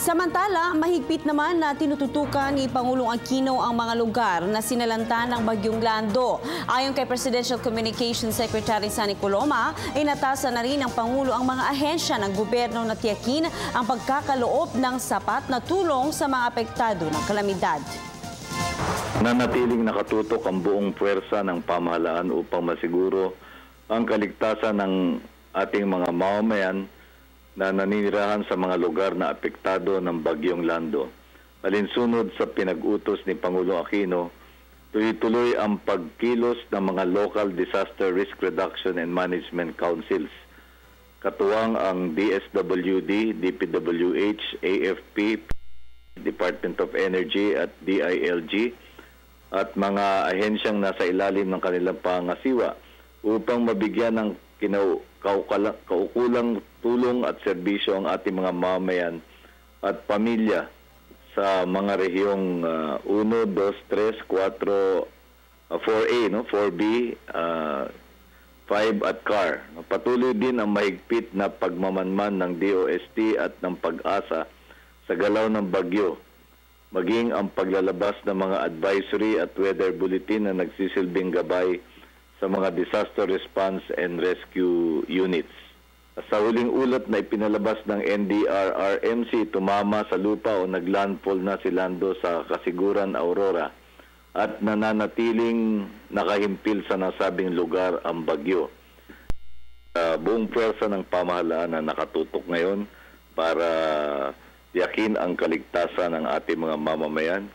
Samantala, mahigpit naman na tinututukan ni Pangulong Aquino ang mga lugar na sinalanta ng Bagyong Lando. Ayon kay Presidential Communications Secretary Sunny Coloma, inatasan na rin ng Pangulo ang mga ahensya ng gobyerno na tiyakin ang pagkakaloob ng sapat na tulong sa mga apektado ng kalamidad. Nanatiling nakatutok ang buong puwersa ng pamahalaan upang masiguro ang kaligtasan ng ating mga mamamayan na naninirahan sa mga lugar na apektado ng Bagyong Lando. Alinsunod sa pinag-utos ni Pangulong Aquino, tuloy-tuloy ang pagkilos ng mga Local Disaster Risk Reduction and Management Councils. Katuwang ang DSWD, DPWH, AFP, Department of Energy at DILG at mga ahensyang nasa ilalim ng kanilang pangasiwa upang mabigyan ng kaukulang tulong at serbisyo ang ating mga mamamayan at pamilya sa mga rehiyong 1, 2, 3, 4, 4A, 4B, 5 at CAR. Patuloy din ang mahigpit na pagmamanman ng DOST at ng Pag-asa sa galaw ng bagyo, maging ang paglalabas ng mga advisory at weather bulletin na nagsisilbing gabay sa mga disaster response and rescue units. Sa huling ulat na ipinalabas ng NDRRMC, tumama sa lupa o naglandfall na si Lando sa Kasiguran, Aurora at nananatiling nakahimpil sa nasabing lugar ang bagyo. Buong pwersa ng pamahalaan na nakatutok ngayon para tiyakin ang kaligtasan ng ating mga mamamayan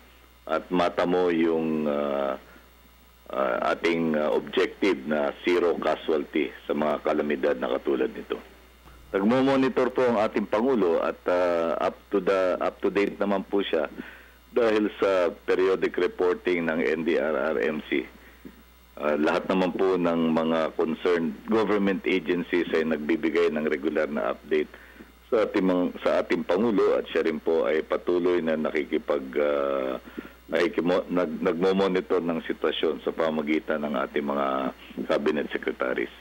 at matamo yung ating objective na zero casualty sa mga kalamidad na katulad nito. Nagmo-monitor po ang ating Pangulo at up to date naman po siya dahil sa periodic reporting ng NDRRMC. Lahat naman po ng mga concerned government agencies ay nagbibigay ng regular na update sa ating Pangulo at siya rin po ay patuloy na nagmo-monitor ng sitwasyon sa pamagitan ng ating mga cabinet secretaries.